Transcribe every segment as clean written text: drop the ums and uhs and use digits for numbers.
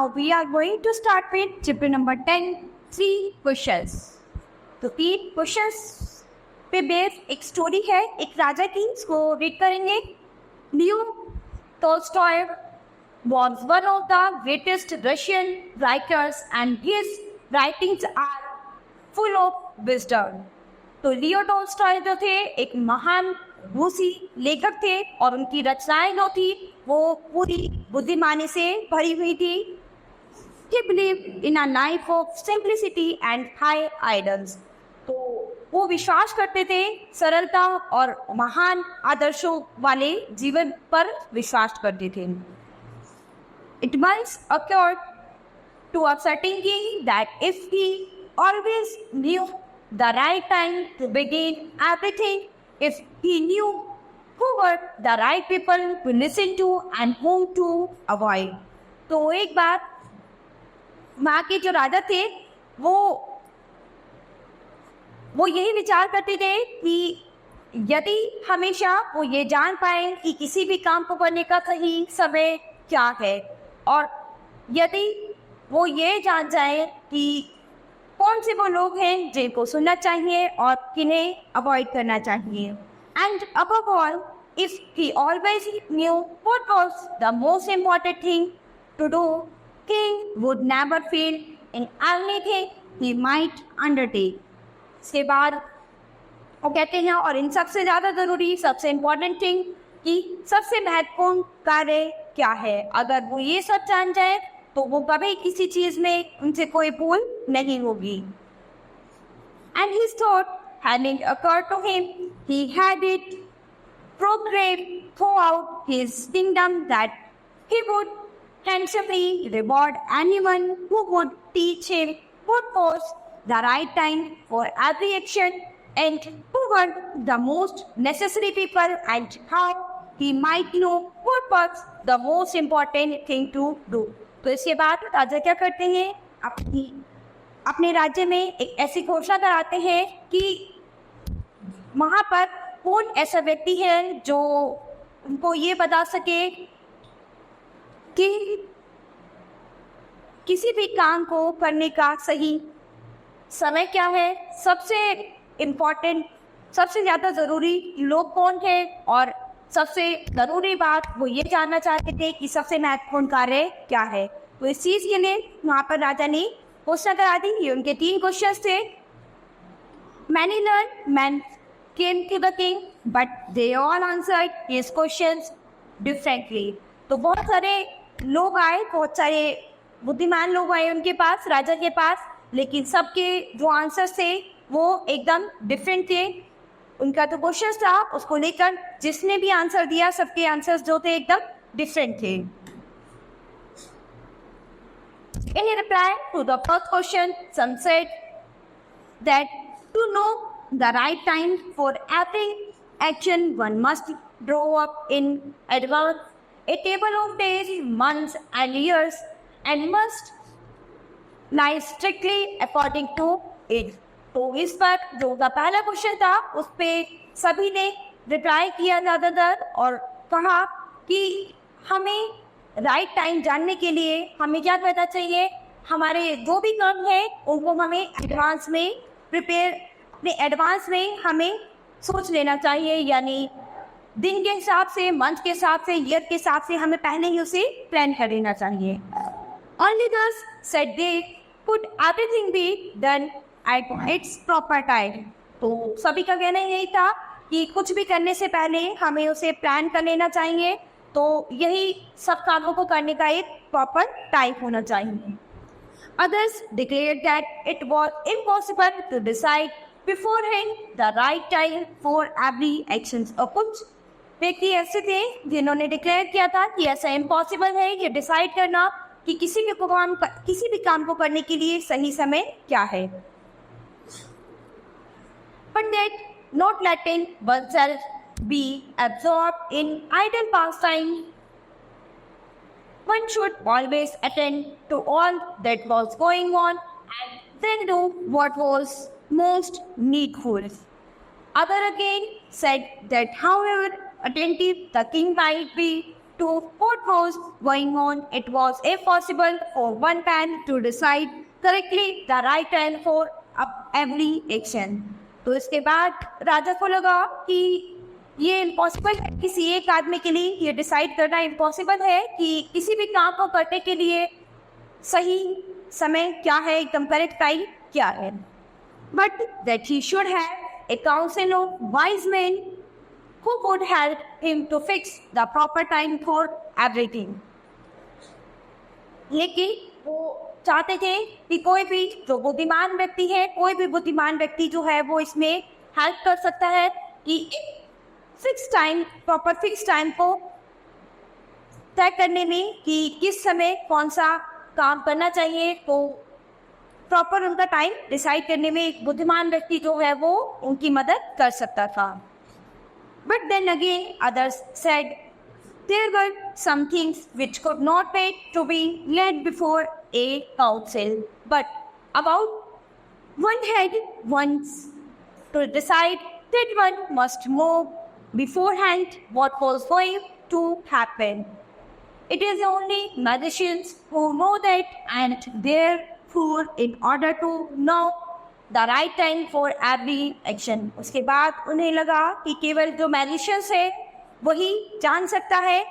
Now we are going to start with chapter number 10, 3 questions. तो 3 questions पे base एक story है एक राजा की, इसको रीड करेंगे. Leo Tolstoy was one of the greatest Russian writers and his writings are full of wisdom. तो Leo Tolstoy जो थे एक महान रूसी लेखक थे और उनकी रचनाएं जो थी वो पूरी बुद्धिमानी से भरी हुई थी. He believed in a life of simplicity and high ideals. तो वो विश्वास करते थे सरलता और महान आदर्शों वाले जीवन पर विश्वास करते थे. It once occurred to a certain king that if he always knew the right time to begin everything, if he knew who were the right people to listen to and whom to avoid. तो एक बार वहाँ के जो राजा थे वो यही विचार करते थे कि यदि हमेशा वो ये जान पाए कि किसी भी काम को करने का सही समय क्या है और यदि वो ये जान जाए कि कौन से वो लोग हैं जिनको सुनना चाहिए और किन्हें अवॉइड करना चाहिए. And above all, if he always knew what was the most important thing to do, king would never fail in anything he might undertake. इसके बाद वो कहते हैं और इन सबसे ज़्यादा ज़रूरी सबसे इम्पोर्टेंट थिंग कि सबसे महत्वपूर्ण कार्य क्या है, अगर वो ये सब जान जाए तो वो कभी किसी चीज़ में उनसे कोई भूल नहीं होगी. And his thought having occurred to him, he had it proclaimed throughout his kingdom that he would handsomely reward anyone who would teach him what was the right time for every action and who were the most necessary people and how he might know what was the most important thing to do. तो इसके बाद राजा क्या करते हैं, अपने राज्य में एक ऐसी घोषणा कराते हैं कि वहाँ पर कौन ऐसा व्यक्ति है जो उनको ये बता सके कि किसी भी काम को करने का सही समय क्या है, सबसे इम्पोर्टेंट सबसे ज़्यादा ज़रूरी लोग कौन है और सबसे ज़रूरी बात वो ये जानना चाहते थे कि सबसे महत्वपूर्ण कार्य क्या है. तो इस चीज़ के लिए वहाँ पर राजा ने घोषणा करा दी. ये उनके 3 क्वेश्चंस थे. Many learned men came to the king, but they all answered his questions differently. तो बहुत सारे लोग आए, बहुत सारे बुद्धिमान लोग आए उनके पास, राजा के पास, लेकिन सबके जो आंसर्स थे वो एकदम डिफरेंट थे. उनका तो क्वेश्चन था उसको लेकर जिसने भी आंसर दिया सबके आंसर्स जो थे एकदम डिफरेंट थे. In reply to the first question, some said that to know the right time for every action one must draw up in advance a table of days, months and years and must lie strictly according to it. तो इस पर जो उनका पहला question था उस पर सभी ने रिप्लाई किया ज़्यादातर और कहा कि हमें राइट टाइम जानने के लिए हमें क्या करना चाहिए, हमारे जो भी काम है उनको हमें एडवांस में हमें सोच लेना चाहिए, यानी दिन के हिसाब से, मंथ के हिसाब से, ईयर के हिसाब से हमें पहले ही उसे प्लान कर लेना चाहिए. Only thus said they could everything be done at its proper time. तो सभी का कहना यही था कि कुछ भी करने से पहले हमें उसे प्लान कर लेना चाहिए, तो यही सब कामों को करने का एक प्रॉपर टाइम होना चाहिए. Others declared that it was impossible to decide beforehand the right time for every action. और कुछ व्यक्ति ऐसे थे जिन्होंने डिक्लेयर किया था कि ऐसा इम्पॉसिबल है ये डिसाइड करना कि किसी भी काम को करने के लिए सही समय क्या है. But that not letting oneself be absorbed in idle pastime, one should always attend to all that was going on and then do what was most needful. Other again said that however attentive the king might be to what was going on. It was impossible for one man to decide correctly the right time for every action. तो इसके बाद राजा को लगा कि ये impossible है, किसी एक आदमी के लिए ये डिसाइड करना इम्पॉसिबल है कि किसी भी काम को करने के लिए सही समय क्या है, एकदम करेक्ट टाइम क्या है. But that he should have a council of wise main who would help him to fix the proper time for everything. लेकिन वो चाहते थे कि कोई भी जो बुद्धिमान व्यक्ति है, कोई भी बुद्धिमान व्यक्ति जो है वो इसमें हेल्प कर सकता है कि fix time, proper fix time को तय करने में कि किस समय कौन सा काम करना चाहिए, तो प्रॉपर उनका टाइम डिसाइड करने में एक बुद्धिमान व्यक्ति जो है वो उनकी मदद कर सकता था. But then again, others said there were some things which could not wait to be laid before a council. But about one had once to decide that one must know beforehand what was going to happen. It is only magicians who know that, and therefore, in order to know the right time for every action. उसके बाद उन्हें लगा कि केवल जो magicians है वही जान सकता है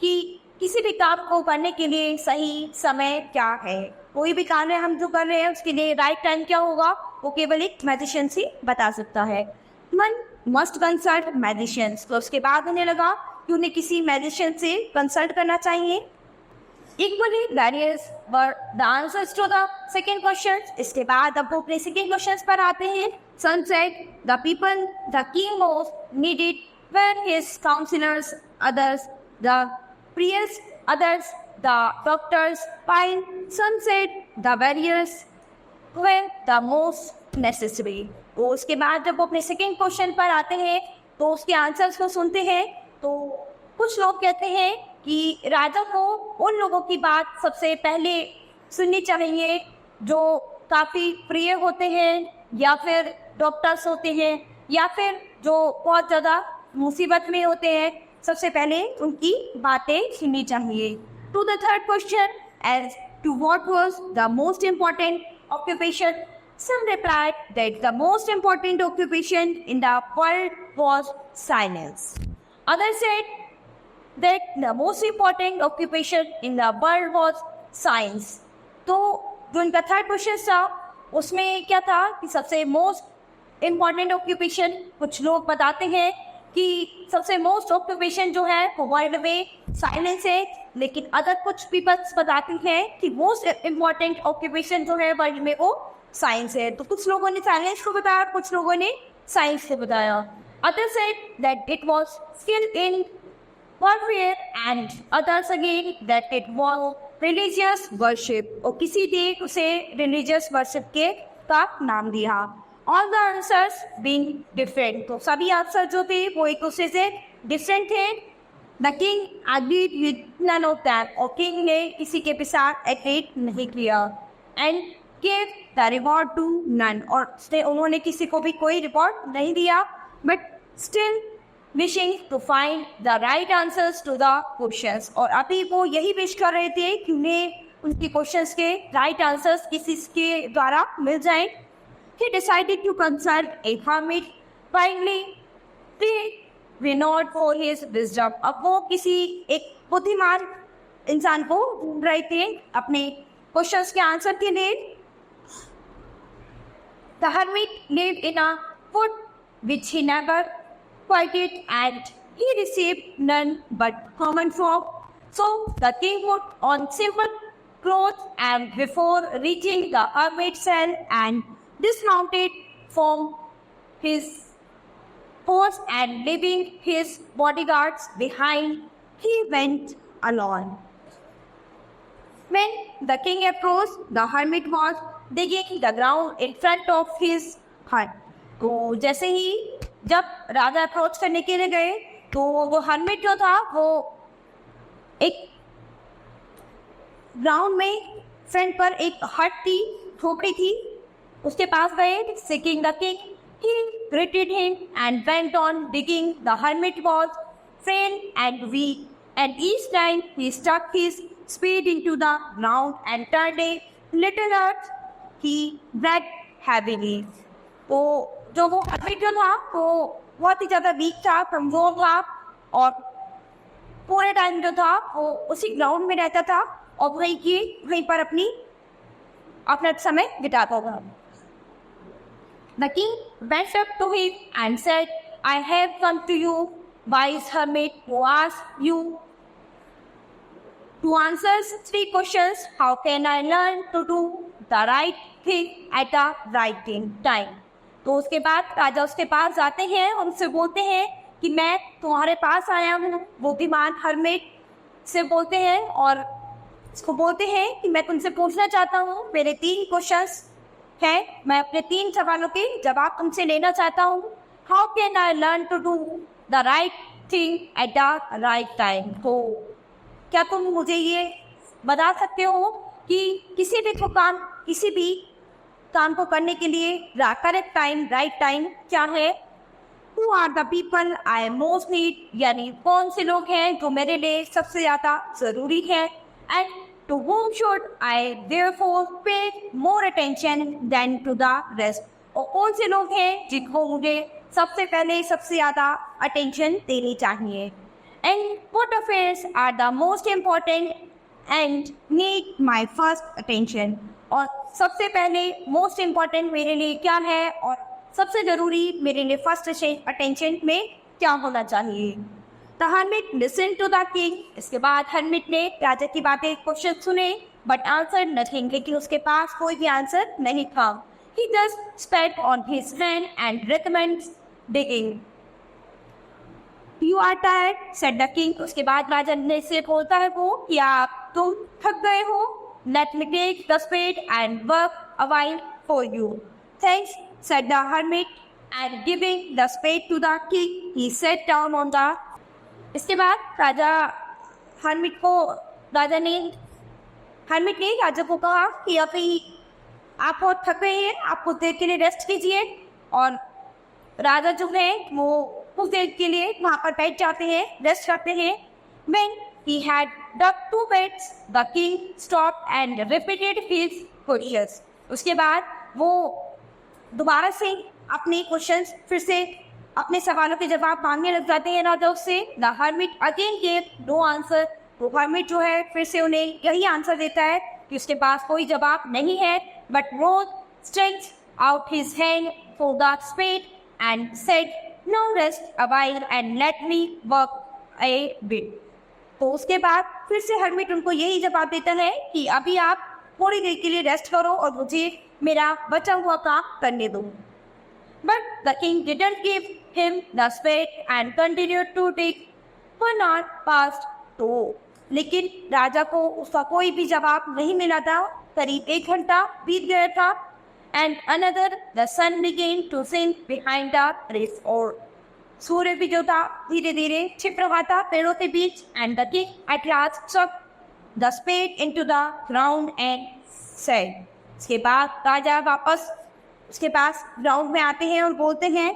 कि किसी भी काम को करने के लिए सही समय क्या है. कोई भी काम है हम जो कर रहे हैं उसके लिए राइट टाइम क्या होगा वो केवल एक मैजिशियंस ही बता सकता है. One must consult magicians. तो उसके बाद उन्हें लगा कि उन्हें किसी मैजिशियन से कंसल्ट करना चाहिए. Equally various were the answers to the second question. इसके बाद अब वो अपने second questions पर आते हैं. Some said the people the king most needed were his counselors, others the priests, others the doctors. While some said the warriors were the most necessary. तो उसके बाद जब वो अपने second question पर आते हैं तो उसके आंसर्स को सुनते हैं तो कुछ लोग कहते हैं कि राजा को उन लोगों की बात सबसे पहले सुननी चाहिए जो काफ़ी प्रिय होते हैं, या फिर डॉक्टर्स होते हैं, या फिर जो बहुत ज़्यादा मुसीबत में होते हैं, सबसे पहले उनकी बातें सुननी चाहिए. To the third question as to what was the most important occupation, some replied that the most important occupation in the world was silence. Others said that the most important occupation in the world was science. तो जो इनका third question था उसमें क्या था कि सबसे most important occupation, कुछ लोग बताते हैं कि सबसे मोस्ट ऑक्यूपेशन जो है वो वर्ल्ड में साइलेंस है, लेकिन अदर कुछ पीपल्स बताते हैं कि मोस्ट इम्पॉर्टेंट ऑक्यूपेशन जो है वर्ल्ड में वो साइंस है. तो कुछ लोगों ने साइलेंस को बताया, कुछ लोगों ने साइंस को बताया. Other said that it was skill in warfare and others again that it was religious worship. और किसी ने उसे religious worship के का नाम दिया. All the answers being different. तो सभी आंसर जो थे वो एक दूसरे से डिफरेंट थे. The king agreed with none of them. और किंग ने किसी के भी साथ एग्री नहीं किया. And gave the reward to none. और उन्होंने किसी को भी कोई रिवॉर्ड नहीं दिया. But still wishing to find the right answers to the questions. और अभी वो यही विश कर रहे थे कि उन्हें उनके क्वेश्चंस के राइट आंसर्स किसी के द्वारा मिल जाएं. He decided to consult a hermit finally renowned for his wisdom. अब वो किसी एक बुद्धिमान इंसान को ढूंढ रहे थे अपने क्वेश्चंस के आंसर के लिए. The hermit lived in a wood which he never quieted, and he received none but common folk. So the king put on simple clothes and before reaching the hermit's cell and dismounted from his horse and leaving his bodyguards behind, he went alone. When the king approached, the hermit was digging the ground in front of his hut. तो जैसे ही जब राजा approach करने के लिए गए तो वो hermit जो था वो एक ग्राउंड में फ्रंट पर एक हट थी, झोपड़ी थी, उसके पास गए. Seeking the king he greeted him and went on digging. The hermit was frail and weak and each time he stuck his spade into the ground and turned a little earth he breathed heavily. तो जो वो hermit जो था वो बहुत ही ज़्यादा week था, कमज़ोर था और पूरे टाइम जो था वो उसी ग्राउंड में रहता था और वहीं पर अपना समय बिताता था. The king went up to him and said, I have come to you, wise hermit, who asked you to answer 3 questions. How can I learn to do the right thing at the right time? तो उसके बाद राजा उसके पास जाते हैं और उससे बोलते हैं कि मैं तुम्हारे पास आया हूँ. बुद्धिमान हर्मिट से बोलते हैं और उसको बोलते हैं कि मैं तुमसे पूछना चाहता हूँ, मेरे 3 क्वेश्चंस हैं, मैं अपने 3 सवालों के जवाब तुमसे लेना चाहता हूँ. How can I learn to do the right thing at the right time? तो क्या तुम मुझे ये बता सकते हो कि किसी भी काम को करने के लिए करेक्ट टाइम, राइट टाइम क्या है? Who are the people I most need, यानी कौन से लोग हैं जो मेरे लिए सबसे ज़्यादा ज़रूरी है. And to whom should I therefore pay more attention than to the rest? और कौन से लोग हैं जिनको मुझे सबसे पहले सबसे ज़्यादा अटेंशन देनी चाहिए? And what affairs are the most important and need my first attention? और सबसे पहले most important मेरे लिए क्या है और सबसे ज़रूरी मेरे लिए फर्स्ट अटेंशन में क्या होना चाहिए? The hermit listened to the king. इसके बाद हर्मिट ने राजा की बातें क्वेश्चन सुने but answered nothing. लेकिन उसके पास कोई भी आंसर नहीं था. He just spat on his hand and recommenced digging. You are tired, said the king. उसके बाद राजा ने से बोलता है वो कि तुम थक गए हो. Let me take the spade and work a while for you. Thanks, said the hermit, and giving the spade to the king, he sat down on the. इसके बाद हर्मिट ने राजा को कहा कि अभी आप बहुत थक गए हैं, आप कुछ देर के लिए रेस्ट कीजिए. और राजा जो है वो कुछ देर के लिए वहाँ पर बैठ जाते हैं, रेस्ट करते हैं. When he had dug 2 beds, the king stopped and repeated his questions. उसके बाद वो दोबारा से अपने क्वेश्चंस फिर से अपने सवालों के जवाब मांगने लग जाते हैं राजा उससे. The hermit again gave no answer. तो हर्मिट जो है फिर से उन्हें यही आंसर देता है कि उसके पास कोई जवाब नहीं है. But rose stretched out his hand for the spade and said, now rest a while and let me work a bit. तो उसके बाद फिर से हर्मिट उनको यही जवाब देता है कि अभी आप थोड़ी देर के लिए रेस्ट करो और मुझे मेरा बचा हुआ काम करने दो. But the king didn't give him the spade and continued to dig. 1 hour passed. तो लेकिन राजा को उसका कोई भी जवाब नहीं मिला था. करीब 1 घंटा बीत गया था. And another, the sun began to sink behind the trees. और सूर्य भी जो था धीरे धीरे छिप रहा था पेड़ों के बीच. And the king at last struck the spade into the ground and said. इसके बाद राजा वापस उसके पास ग्राउंड में आते हैं और बोलते हैं,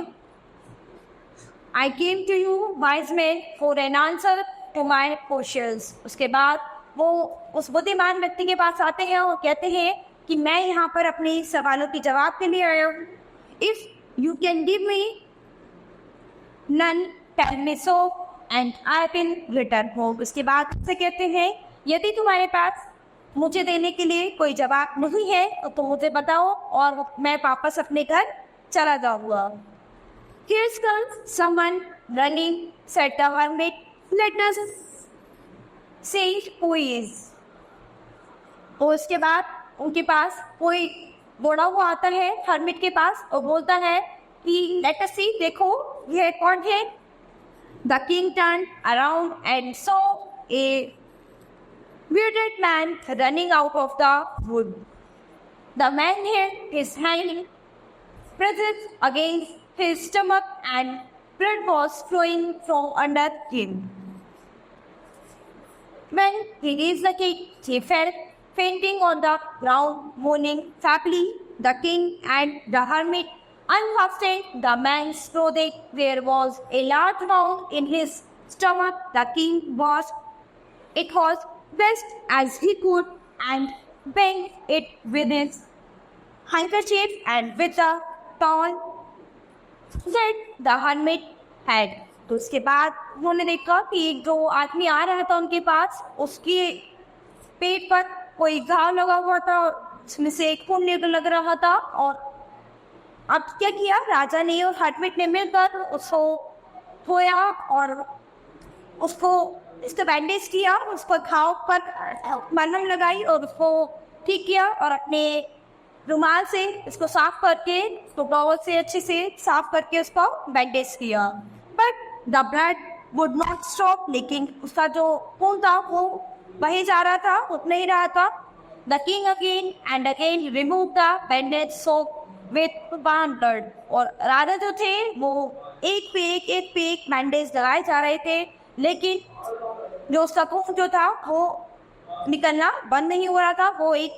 I came to you, wise man, for an answer to my questions. उसके बाद वो उस बुद्धिमान व्यक्ति के पास आते हैं और कहते हैं कि मैं यहाँ पर अपने सवालों के जवाब के लिए आया हूँ. If you can give me none, tell me so, and I will return home. उसके बाद उससे कहते हैं, यदि तुम्हारे पास मुझे देने के लिए कोई जवाब नहीं है तो मुझे बताओ और मैं वापस अपने घर चला जाऊंगा. Here comes someone running, said the hermit. Let us see who is. तो उसके बाद उनके पास कोई घोड़ा हुआ आता है हर्मिट के पास और बोलता है कि let us see, देखो यह कौन है. The king turned around and saw a bearded man running out of the wood. The man had his hand pressed against his stomach and blood was flowing from under him. When he reached the king, he fell fainting on the ground, moaning sadly. The king and the hermit unfastened the man's clothing. There was a large wound in his stomach. The king was it was best as he could and banged it with his handkerchief and with a towel that the hermit had. तो उसके बाद उन्होंने देखा कि एक जो आदमी आ रहा था उनके पास, उसके पेट पर कोई घाव लगा हुआ था, उसमें से एक खून लग रहा था। और अब क्या किया राजा ने और हर्टमिट ने मिलकर उसको धोया और उसको इसको बैंडेज किया, उसको घाव पर मलहम लगाई और उसको ठीक किया और अपने रुमाल से इसको साफ करके, तो टॉवल से अच्छे से साफ करके उसको बैंडेज किया। But the blood would not stop, लेकिन उसका जो खून था वो बहे जा रहा था, रुक नहीं रहा था। The king again and again remove the bandage soap with blood, और राजा जो थे वो एक पे एक बैंडेज लगाए जा रहे थे, लेकिन जो उसका खून जो था वो निकलना बंद नहीं हो रहा था, वो एक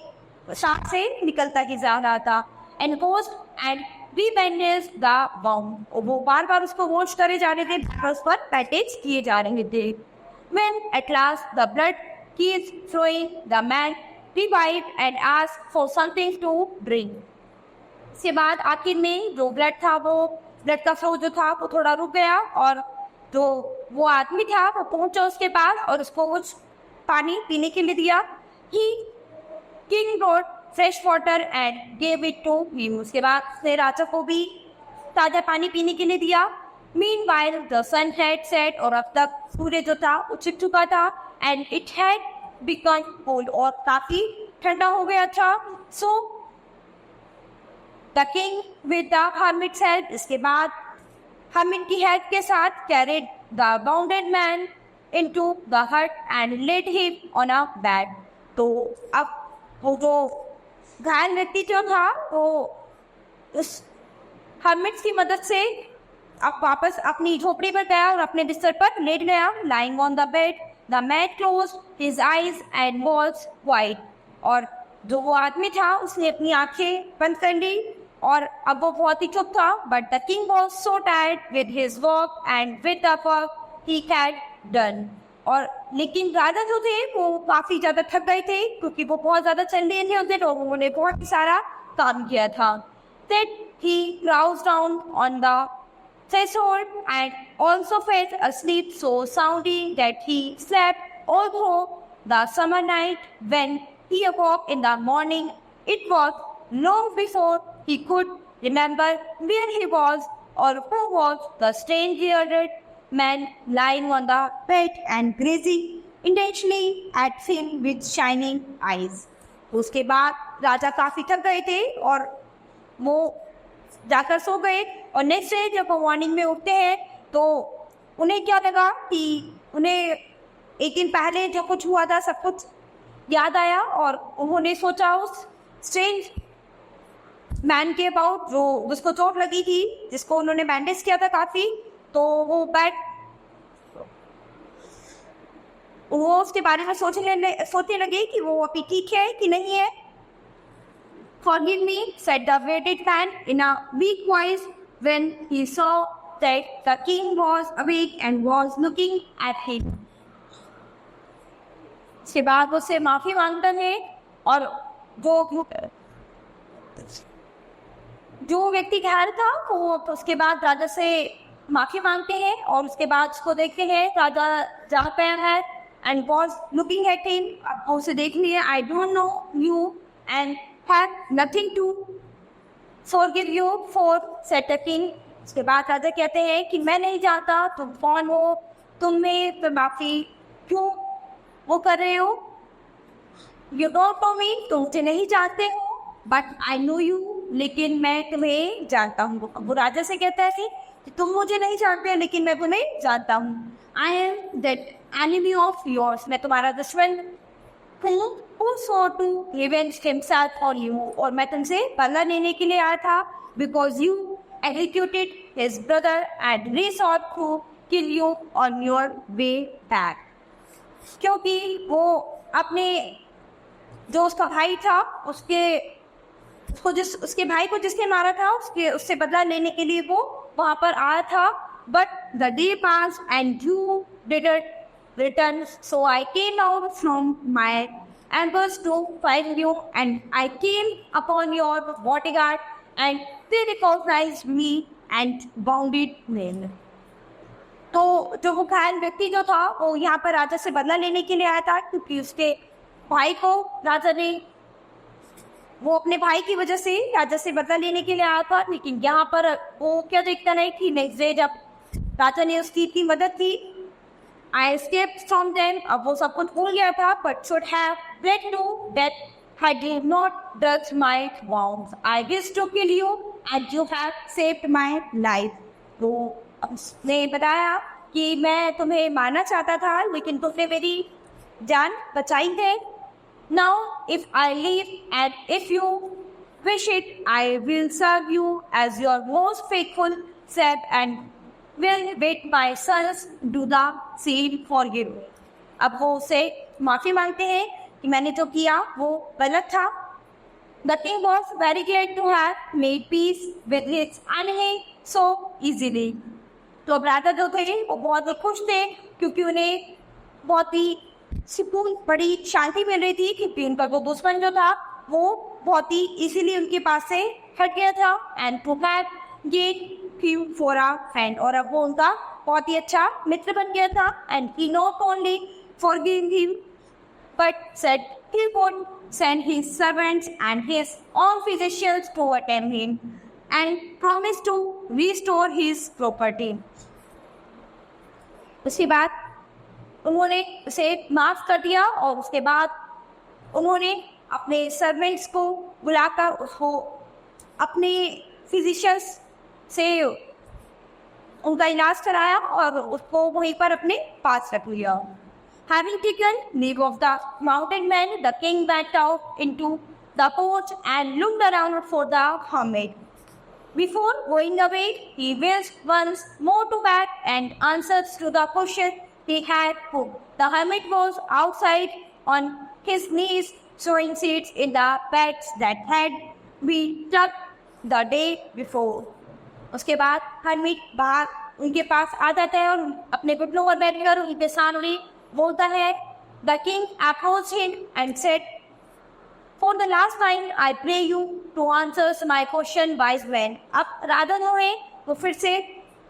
सांप से निकलता ही जा रहा था। And post and rebandage the wound, और वो बार बार उसको वॉश करे जा रहे थे, उस पर पैटेज किए जा रहे थे। When at last the blood keeps flowing, the man revived and asked for something to drink. इसके बाद आखिर में जो ब्लड था, वो ब्लड का फ्लो जो था वो थोड़ा रुक गया, और जो वो आदमी था वो पहुंचा उसके पास और उसको कुछ पानी पीने के लिए दिया। King brought fresh water and gave it to him. उसके बाद उसने राजा को भी ताज़ा पानी पीने के लिए दिया। Meanwhile the sun had set, और अब तक सूर्य जो था वो छिप चुका था, and it had become cold, और काफ़ी ठंडा हो गया था। So the king with the hermit's help, इसके बाद hermit की हेल्प के साथ carried the wounded man into the hut and laid him on a bed. तो अब वो जो घायल व्यक्ति जो था वो उस hermit की मदद से अब वापस अपनी झोपड़ी पर गया और अपने बिस्तर पर लेट गया। Lying on the bed, the man closed his eyes and was quiet. और जो वो आदमी था उसने अपनी आंखें बंद कर ली और अब वो बहुत ही चुप था। But the king was so tired with his work and with the work he had done. और लेकिन राजा जो थे वो काफ़ी ज़्यादा थक गए थे, क्योंकि वो बहुत ज़्यादा चल रहे थे उस दिन, और उन्होंने बहुत ही सारा काम किया था। Then he crouched down on the threshold and also fell asleep so soundly that he slept all through the summer night. When he awoke in the morning, it was long before he could remember where he was or who was the strange-haired man lying on the bed and gazing intensely at him with shining eyes. उसके बाद राजा काफ़ी थक गए थे और वो जाकर सो गए, और नेक्स्ट डे जब वो मॉर्निंग में उठते हैं तो उन्हें क्या लगा कि उन्हें एक दिन पहले जो कुछ हुआ था सब कुछ याद आया, और उन्होंने सोचा उस स्ट्रेंज मैन के अबाउट जो उसको चोट लगी थी, जिसको उन्होंने बैंडेज किया था काफ़ी। तो वो उसके बारे में सोचने लगे कि वो अभी ठीक है कि नहीं है। Forgive me, said the bearded man in a weak voice when he saw that the king was awake and was looking at him. इसके बाद वो उससे माफ़ी मांगता है, और जो व्यक्ति घायल था वो उसके बाद राजा से माफ़ी मांगते हैं, और उसके बाद उसको देखते हैं राजा जहाँ पे है and was looking at him. अब उसे देख लिया, I don't know you and have nothing to forgive you for, said the king. उसके बाद राजा कहते हैं कि मैं नहीं जानता तुम कौन हो, तुम्हें तो माफ़ी क्यों वो कर रहे हो। You don't know me, तुम मुझे नहीं जानते हो, but I know you, लेकिन मैं तुम्हें जानता हूँ। वो राजा से कहता है कि तुम मुझे नहीं जानते लेकिन मैं तुम्हें जानता हूँ। I am that enemy of yours, मैं तुम्हारा दुश्मन हूँ, who sought to revenge himself on you, और मैं तुमसे बदला लेने के लिए आया था, because you executed his brother and resolved to kill you on your way back. क्योंकि वो अपने जो उसका भाई था उसके भाई को जिसने मारा था उससे बदला लेने के लिए वो वहाँ पर आया था। But the day passed and you didn't return. So I came out from my ambush to find you, and I came upon your bodyguard, and they recognized me and bounded me. तो जो वो घायल व्यक्ति जो था वो यहाँ पर राजा से बदला लेने के लिए आया था, क्योंकि उसके भाई को राजा ने, वो अपने भाई की वजह से राजा से बदला लेने के लिए आया था। लेकिन यहाँ पर वो क्या देखता नहीं कि नेक्स्ट डे जब राजा ने उसकी इतनी मदद की, आई एस्केप्ड फ्रॉम देम, अब वो सब कुछ भूल गया था, but should have bled to death I did not touch my wounds. I wish to kill you and you have saved my life. तो उसने बताया कि मैं तुम्हें मारना चाहता था लेकिन तुमने मेरी जान बचाई है. Now if I leave and if you wish it, I will serve you as your most faithful servant and will with my sons do the same for you. अब वो उसे माफी मांगते हैं कि मैंने जो किया वो गलत था. The king was very glad to have made peace with his enemy so easily. तो अब राजा जो थे वो बहुत खुश थे क्योंकि उन्हें बहुत ही सुकून, बड़ी शांति मिल रही थी क्योंकि उनका वो दुश्मन जो था वो बहुत ही इजीली उनके पास से हट गया था. And to have get him for a friend, और अब वो उनका बहुत ही अच्छा मित्र बन गया था. And he not only forgive him but said he would send his servants and his own physicians to attend him and promised to restore his property. उसके बाद उन्होंने उसे माफ कर दिया और उसके बाद उन्होंने अपने सर्वेंट्स को बुलाकर उसको अपने फिजिशियंस से उनका इलाज कराया और उसको वहीं पर अपने पास रख लिया. Having taken leave of the mountain man, the king went out into the porch and looked around for the hermit. Before going away, he wished once more to back and answers to the question he had put. The hermit was outside on his knees, sowing seeds in the beds that had been dug the day before. उसके बाद hermit बाहर उनके पास आ जाता है और अपने घुटनों पर बैठकर उनके सामने बोलता है. The king approached him and said, "For the last time, I pray you to answer my question, wise man." अब राजा जो है वो फिर से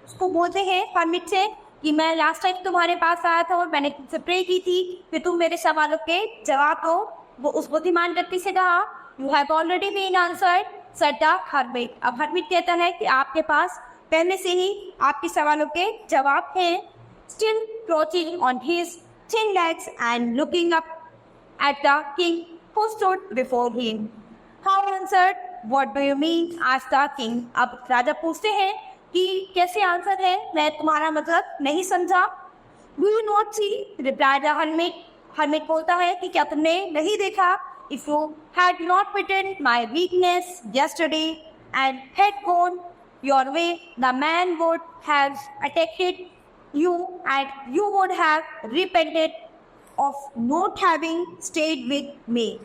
उसको बोलते हैं हर्मिट से कि मैं लास्ट टाइम तुम्हारे पास आया था और मैंने तुमसे प्रे की थी कि तुम मेरे सवालों के जवाब दो. वो उस बुद्धिमान व्यक्ति से कहा, "You have already been answered," said the hermit. अब हर्मिट कहता है कि आपके पास पहले से ही आपके सवालों के जवाब हैं. Still crouching on his thin legs and looking up at the king who stood before him. How answered? What do you mean? asked the king. अब राजा पूछते हैं कि कैसे आंसर है, मैं तुम्हारा मतलब नहीं समझा. Do you not see? replied the hermit. hermit बोलता है कि क्या तुमने नहीं देखा? If you had not pitied my weakness yesterday and had gone your way, the man would have attacked you and you would have repented of not having stayed with me.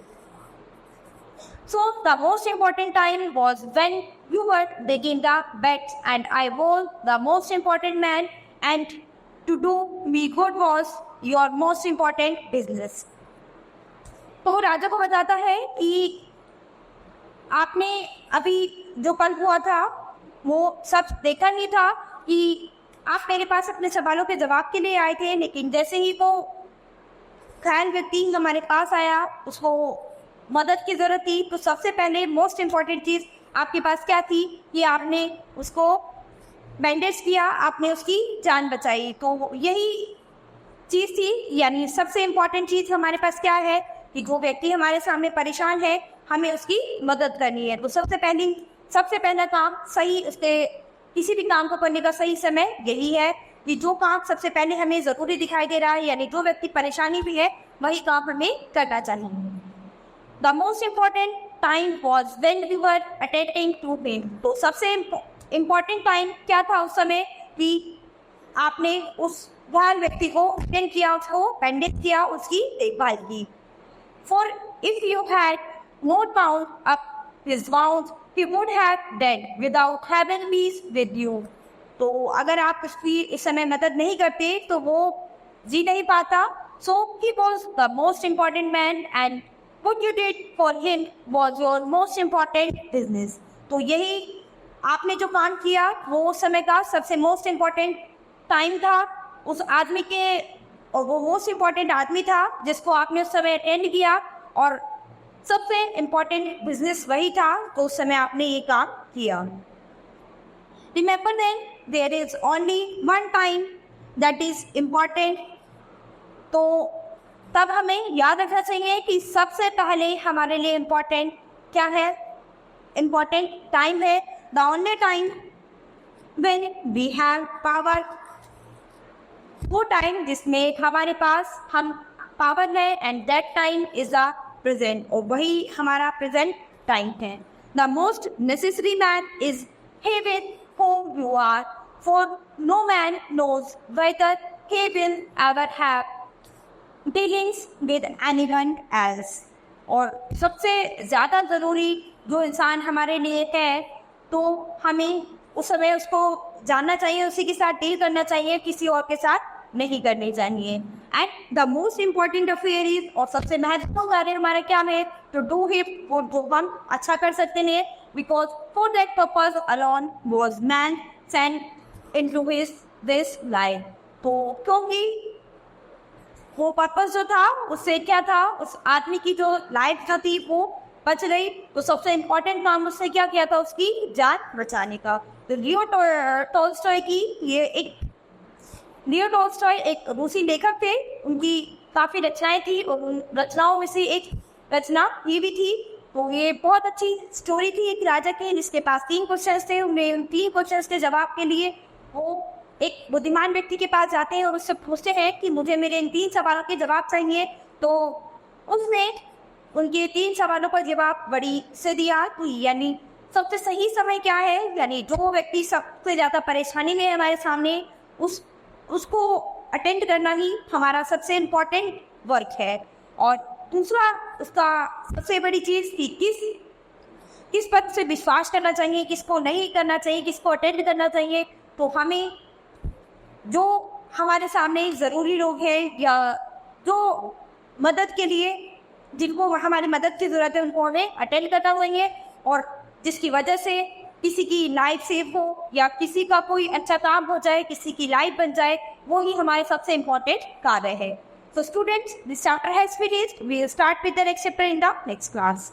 So the most important time was when you were digging the beds and I was the most important man, and to do me good was your most important business. तो राजा को बताता है कि आपने अभी जो कल हुआ था वो सब देखा नहीं था कि आप मेरे पास अपने सवालों के जवाब के लिए आए थे, लेकिन जैसे ही वो घायल व्यक्ति हमारे पास आया, उसको मदद की ज़रूरत थी, तो सबसे पहले मोस्ट इम्पॉर्टेंट चीज़ आपके पास क्या थी कि आपने उसको बैंडेज किया, आपने उसकी जान बचाई. तो यही चीज़ थी, यानी सबसे इम्पॉर्टेंट चीज़ हमारे पास क्या है कि जो व्यक्ति हमारे सामने परेशान है हमें उसकी मदद करनी है. तो सबसे पहला काम, सही उसके किसी भी काम को करने का सही समय यही है कि जो काम सबसे पहले हमें ज़रूरी दिखाई दे रहा है, यानी जो व्यक्ति परेशानी भी है, वही काम हमें करना चाहिए. The most important time was when we were attending to him. तो सबसे इम्पॉर्टेंट टाइम क्या था उस समय कि आपने उस घायल व्यक्ति को अटेंड किया, उसको बैंडेज किया, उसकी देखभाल की. For if you had not bound up his wounds he would have died without having peace with you. तो अगर आप उसकी इस समय मदद नहीं करते तो वो जी नहीं पाता. So he was the most important man and what you did for him was your most important business. तो यही आपने जो काम किया वो उस समय का सबसे मोस्ट इम्पॉर्टेंट टाइम था उस आदमी के, और वो मोस्ट इम्पॉर्टेंट आदमी था जिसको आपने उस समय अटेंड किया, और सबसे इम्पॉर्टेंट बिजनेस वही था तो उस समय आपने ये काम किया. Remember then there is only one time that is important. तो तब हमें याद रखना चाहिए कि सबसे पहले हमारे लिए इम्पॉर्टेंट क्या है? इम्पॉर्टेंट टाइम है. The only time when we have power, वो टाइम जिसमें हमारे पास हम पावर है, and that time is the present, और वही हमारा प्रेजेंट टाइम है. The most necessary man is he with whom you are, for no man knows whether he will ever have dealings with anyone else. और सबसे ज़्यादा ज़रूरी जो इंसान हमारे लिए है तो हमें उस समय उसको जानना चाहिए, उसी के साथ डील करना चाहिए, किसी और के साथ नहीं करनी चाहिए. And the most important affair is, और सबसे महत्वपूर्ण कार्य हमारा क्या है? टू डू हिट वो जो हम अच्छा कर सकते हैं, because for that purpose alone was man sent into his this life. तो क्योंकि वो पर्पज जो था उससे क्या था, उस आदमी की जो लाइफ जो थी वो बच गई, तो सबसे इम्पोर्टेंट काम उसने क्या किया था? उसकी जान बचाने का. तो लियो टॉल्स्टॉय की ये एक, लियो टॉल्स्टॉय एक रूसी लेखक थे, उनकी काफ़ी रचनाएं थी और उन रचनाओं में से एक रचना ये भी थी. तो ये बहुत अच्छी स्टोरी थी एक राजा की जिसके पास 3 क्वेश्चंस थे. उन्हें उन 3 क्वेश्चंस के जवाब के लिए वो एक बुद्धिमान व्यक्ति के पास जाते हैं और उससे पूछते हैं कि मुझे मेरे इन 3 सवालों के जवाब चाहिए. तो उसने उनके 3 सवालों का जवाब बड़ी से दिया. तो यानी सबसे सही समय क्या है, यानी जो व्यक्ति सबसे ज़्यादा परेशानी में है हमारे सामने, उसको अटेंड करना ही हमारा सबसे इम्पोर्टेंट वर्क है. और दूसरा उसका सबसे बड़ी चीज़ थी किस पद से विश्वास करना चाहिए, किसको नहीं करना चाहिए, किसको अटेंड करना चाहिए. तो हमें जो हमारे सामने ज़रूरी लोग हैं या जो मदद के लिए जिनको हमारी मदद की ज़रूरत है उनको हमें अटेंड करना चाहिए, और जिसकी वजह से किसी की लाइफ सेव हो या किसी का कोई अच्छा काम हो जाए, किसी की लाइफ बन जाए, वो ही हमारे सबसे इम्पोर्टेंट कार्य है. So students, this chapter has finished. We will start with the next chapter in the next class.